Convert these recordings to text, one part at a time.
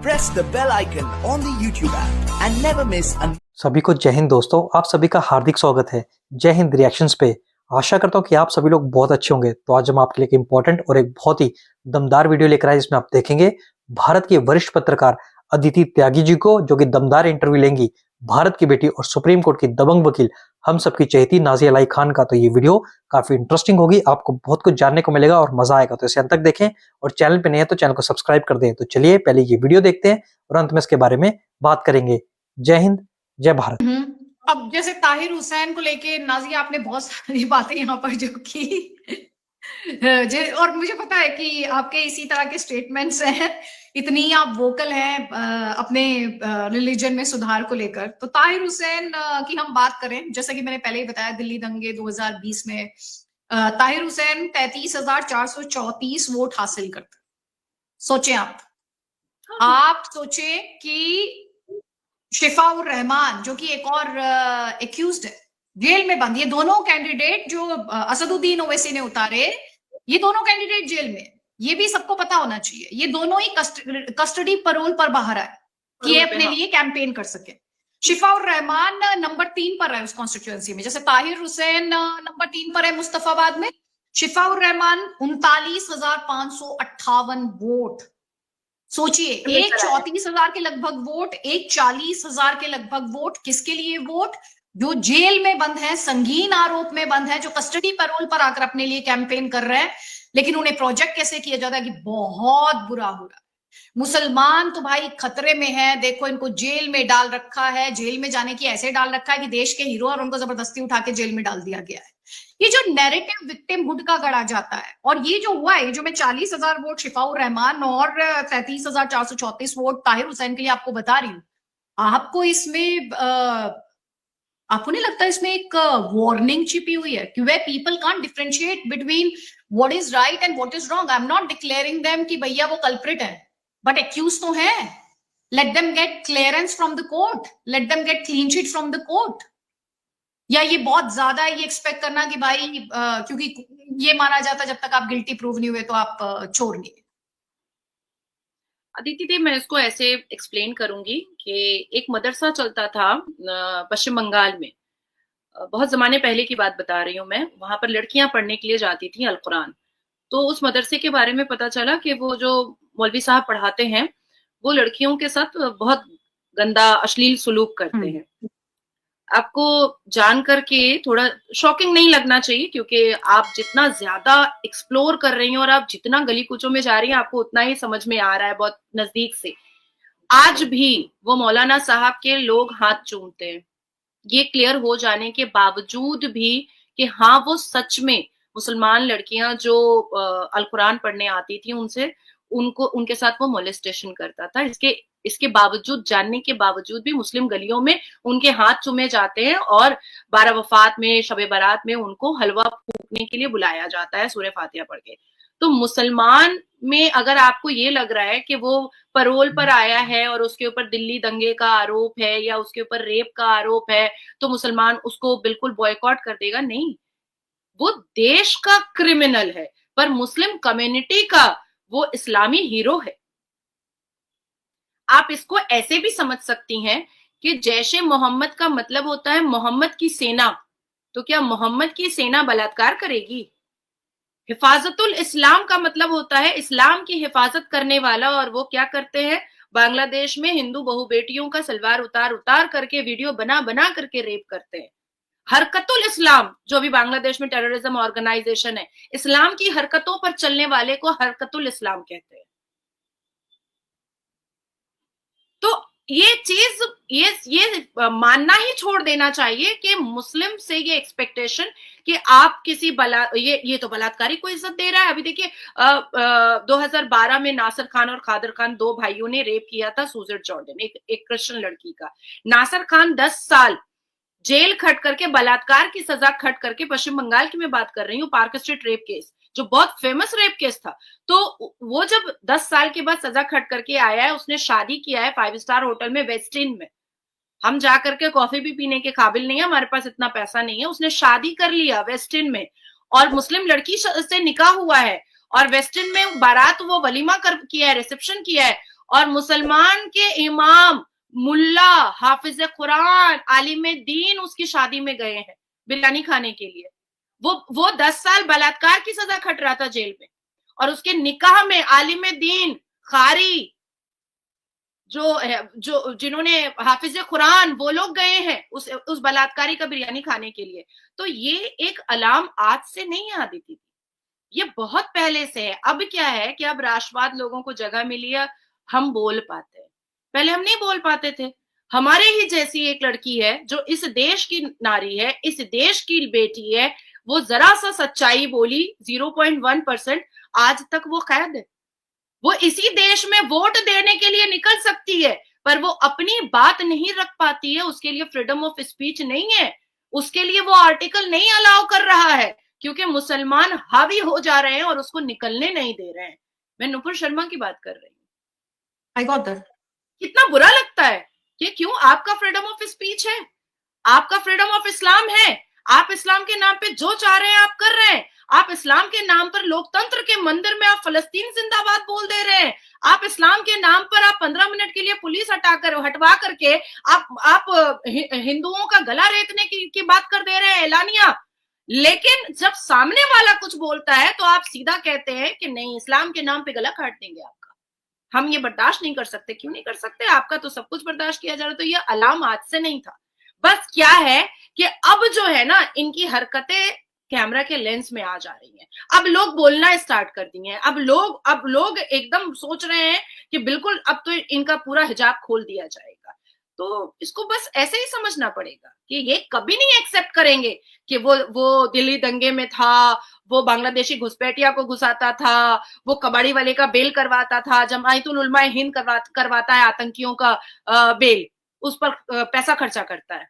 press the bell icon on the YouTube app and never miss an सभी को जय हिंद दोस्तों, आप सभी का हार्दिक स्वागत है जय हिंद रिएक्शंस पे। आशा करता हूँ कि आप सभी लोग बहुत अच्छे होंगे। तो आज हम आपके लिए एक इम्पोर्टेंट और एक बहुत ही दमदार वीडियो लेकर आए, जिसमें आप देखेंगे भारत के वरिष्ठ पत्रकार अदिति त्यागी जी को, जो कि दमदार इंटरव्यू लेंगी भारत की बेटी और सुप्रीम कोर्ट की दबंग वकील हम सबकी चहेती नाज़िया अलाई खान का। तो ये वीडियो काफी इंटरेस्टिंग होगी, आपको बहुत कुछ जानने को मिलेगा और मजा आएगा। तो इसे अंत तक देखें और चैनल पे नए हैं तो चैनल को सब्सक्राइब कर दें। तो चलिए पहले ये वीडियो देखते हैं और अंत में इसके बारे में बात करेंगे। जय हिंद, जय भारत। अब जैसे ताहिर हुसैन को लेके नाज़िया आपने बहुत सारी बातें यहाँ पर जो की और मुझे पता है कि आपके इसी तरह के स्टेटमेंट्स हैं, इतनी आप वोकल हैं अपने रिलीजन में सुधार को लेकर। तो ताहिर हुसैन की हम बात करें, जैसा कि मैंने पहले ही बताया, दिल्ली दंगे 2020 में ताहिर हुसैन 33,434 वोट हासिल करते। सोचे आप सोचे कि शिफाउर रहमान जो कि एक और एक्यूज्ड है, जेल में बंद, ये दोनों कैंडिडेट जो असदुद्दीन ओवैसी ने उतारे, ये दोनों कैंडिडेट जेल में, ये भी सबको पता होना चाहिए। ये दोनों ही कस्टडी पैरोल पर बाहर आए कि ये अपने लिए कैंपेन कर सके। शिफाउर रहमान नंबर 3 पर है उस कॉन्स्टिट्यूएंसी में, जैसे ताहिर हुसैन नंबर 3 पर है मुस्तफाबाद में, शिफाउर रहमान 39,558 वोट। सोचिए, एक 34,000 के लगभग वोट, एक 40,000 के लगभग वोट, किसके लिए वोट? जो जेल में बंद है, संगीन आरोप में बंद है, जो कस्टडी पैरोल पर आकर अपने लिए कैंपेन कर रहे हैं। लेकिन उन्हें प्रोजेक्ट कैसे किया जाता है कि बहुत बुरा हो रहा है, मुसलमान तो भाई खतरे में है, देखो इनको जेल में डाल रखा है, जेल में जाने की ऐसे डाल रखा है कि देश के हीरो, और उनको जबरदस्ती उठा के जेल में डाल दिया गया है। ये जो नैरेटिव विक्टिमहुड का गढ़ा जाता है, और ये जो हुआ है, जो मैं 40,000 वोट शिफाउर रहमान और 33,434 वोट ताहिर हुसैन के लिए आपको बता रही हूँ, आपको इसमें आपको नहीं लगता इसमें एक वार्निंग छिपी हुई है कि वे people can't differentiate between what is right and what is wrong? I am not declaring them कि भैया वो कल्प्रिट है, बट एक्यूज तो है। Let them get clearance from the court, let them get clean sheet from the court. या ये बहुत ज्यादा ये एक्सपेक्ट करना कि भाई क्योंकि ये माना जाता जब तक आप गिल्टी प्रूव नहीं हुए तो आप छोड़ नहीं। अदिति दी, मैं इसको ऐसे एक्सप्लेन करूंगी कि एक मदरसा चलता था पश्चिम बंगाल में, बहुत जमाने पहले की बात बता रही हूँ मैं। वहां पर लड़कियां पढ़ने के लिए जाती थी अल कुरान। तो उस मदरसे के बारे में पता चला कि वो जो मौलवी साहब पढ़ाते हैं वो लड़कियों के साथ बहुत गंदा अश्लील सुलूक करते हैं। आपको जान करके थोड़ा शॉकिंग नहीं लगना चाहिए, क्योंकि आप जितना ज्यादा एक्सप्लोर कर रही हैं और आप जितना गली कूचों में जा रही हैं, आपको उतना ही समझ में आ रहा है बहुत नजदीक से। आज भी वो मौलाना साहब के लोग हाथ चूमते हैं, ये क्लियर हो जाने के बावजूद भी कि हाँ वो सच में मुसलमान लड़कियां जो अल कुरान पढ़ने आती थी उनके साथ वो मोलेस्टेशन करता था। इसके बावजूद, जानने के बावजूद भी मुस्लिम गलियों में उनके हाथ चूमे जाते हैं और 12 वफात में, शबे बारात में उनको हलवा फूकने के लिए बुलाया जाता है सूरह फातिहा पढ़ के। तो मुसलमान में अगर आपको ये लग रहा है कि वो पैरोल पर आया है और उसके ऊपर दिल्ली दंगे का आरोप है या उसके ऊपर रेप का आरोप है तो मुसलमान उसको बिल्कुल बॉयकॉट कर देगा, नहीं। वो देश का क्रिमिनल है, पर मुस्लिम कम्युनिटी का वो इस्लामी हीरो है। आप इसको ऐसे भी समझ सकती हैं कि जैशे मोहम्मद का मतलब होता है मोहम्मद की सेना, तो क्या मोहम्मद की सेना बलात्कार करेगी? हिफाजतुल इस्लाम का मतलब होता है इस्लाम की हिफाजत करने वाला, और वो क्या करते हैं? बांग्लादेश में हिंदू बहु बेटियों का सलवार उतार करके, वीडियो बना करके रेप करते हैं। हरकतुल इस्लाम, जो अभी बांग्लादेश में टेररिज्म ऑर्गेनाइजेशन है, इस्लाम की हरकतों पर चलने वाले को हरकतुल इस्लाम कहते हैं। तो ये चीज ये मानना ही छोड़ देना चाहिए कि मुस्लिम से ये एक्सपेक्टेशन कि आप किसी ये तो बलात्कारी को इज्जत दे रहा है। अभी देखिए 2012 में नासिर खान और खादर खान, 2 भाइयों ने रेप किया था सूजर जॉर्डन, एक क्रिश्चियन लड़की का। नासिर खान 10 साल जेल खट करके, बलात्कार की सजा खट करके, पश्चिम बंगाल की मैं बात कर रही हूँ, पार्क स्ट्रीट रेप केस जो बहुत फेमस रेप केस था, तो वो जब 10 साल के बाद सजा खट करके आया है, उसने शादी किया है 5 स्टार होटल में, वेस्ट इंड में। हम जा करके कॉफी भी पीने के काबिल नहीं है, हमारे पास इतना पैसा नहीं है। उसने शादी कर लिया वेस्ट इंड में और मुस्लिम लड़की से निकाह हुआ है, और वेस्ट इंड में बारात वो वलीमा किया है, रिसेप्शन किया है, और मुसलमान के इमाम, मुल्ला, हाफिज कुरान, आलिम दीन उसकी शादी में गए हैं बिरयानी खाने के लिए। वो 10 साल बलात्कार की सजा खट रहा था जेल में, और उसके निकाह में आलिम दीन, कारी, जो जिन्होंने हाफिज कुरान, वो लोग गए हैं उस बलात्कारी का बिरयानी खाने के लिए। तो ये एक अलार्म आज से नहीं आती थी, ये बहुत पहले से है। अब क्या है कि अब राष्ट्रवाद लोगों को जगह मिली है, हम बोल पाते हैं, पहले हम नहीं बोल पाते थे। हमारे ही जैसी एक लड़की है जो इस देश की नारी है, इस देश की बेटी है, वो जरा सा सच्चाई बोली 0.1%, आज तक वो कैद है। वो इसी देश में वोट देने के लिए निकल सकती है, पर वो अपनी बात नहीं रख पाती है, उसके लिए फ्रीडम ऑफ स्पीच नहीं है, उसके लिए वो आर्टिकल नहीं अलाउ कर रहा है, क्योंकि मुसलमान हावी हो जा रहे हैं और उसको निकलने नहीं दे रहे हैं। मैं नुपुर शर्मा की बात कर रही हूँ। I got that. कितना बुरा लगता है कि क्यों आपका फ्रीडम ऑफ स्पीच है, आपका फ्रीडम ऑफ इस्लाम है, आप इस्लाम के नाम पे जो चाह रहे हैं आप कर रहे हैं। आप इस्लाम के नाम पर लोकतंत्र के मंदिर में आप फलस्तीन जिंदाबाद बोल दे रहे हैं। आप इस्लाम के नाम पर आप 15 मिनट के लिए पुलिस हटवा करके आप हिंदुओं का गला रेतने की बात कर दे रहे हैं एलानिया। लेकिन जब सामने वाला कुछ बोलता है तो आप सीधा कहते हैं कि नहीं, इस्लाम के नाम पे गला काट देंगे आपका, हम ये बर्दाश्त नहीं कर सकते। क्यों नहीं कर सकते? आपका तो सब कुछ बर्दाश्त किया जा रहा है। तो ये अलार्म आज से नहीं था, बस क्या है कि अब जो है ना, इनकी हरकतें कैमरा के लेंस में आ जा रही हैं। अब लोग बोलना स्टार्ट कर दिए हैं, अब लोग एकदम सोच रहे हैं कि बिल्कुल अब तो इनका पूरा हिजाब खोल दिया जाएगा। तो इसको बस ऐसे ही समझना पड़ेगा कि ये कभी नहीं एक्सेप्ट करेंगे कि वो दिल्ली दंगे में था, वो बांग्लादेशी घुसपैठिया को घुसाता था, वो कबाड़ी वाले का बेल करवाता था, जमायतुल उलमा हिंद करवाता है आतंकियों का बेल, उस पर पैसा खर्चा करता है।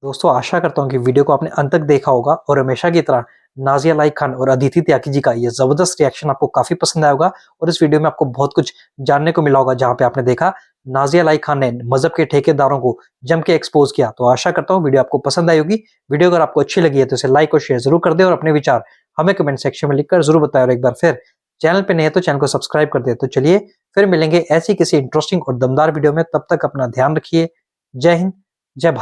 दोस्तों आशा करता हूँ कि वीडियो को आपने अंत तक देखा होगा और हमेशा की तरह नाजिया लाइक खान और अदिति त्यागी जी का ये जबरदस्त रिएक्शन आपको काफी पसंद आया होगा। और इस वीडियो में आपको बहुत कुछ जानने को मिला होगा, जहां पे आपने देखा नाजिया लाइक खान ने मजहब के ठेकेदारों को जम के एक्सपोज किया। तो आशा करता हूँ वीडियो आपको पसंद आई होगी। वीडियो अगर आपको अच्छी लगी है तो इसे लाइक और शेयर जरूर कर दे और अपने विचार हमें कमेंट सेक्शन में लिखकर जरूर बताएं। और एक बार फिर चैनल पे नए हैं तो चैनल को सब्सक्राइब कर दे। तो चलिए फिर मिलेंगे ऐसी किसी इंटरेस्टिंग और दमदार वीडियो में, तब तक अपना ध्यान रखिए। जय हिंद, जय भारत।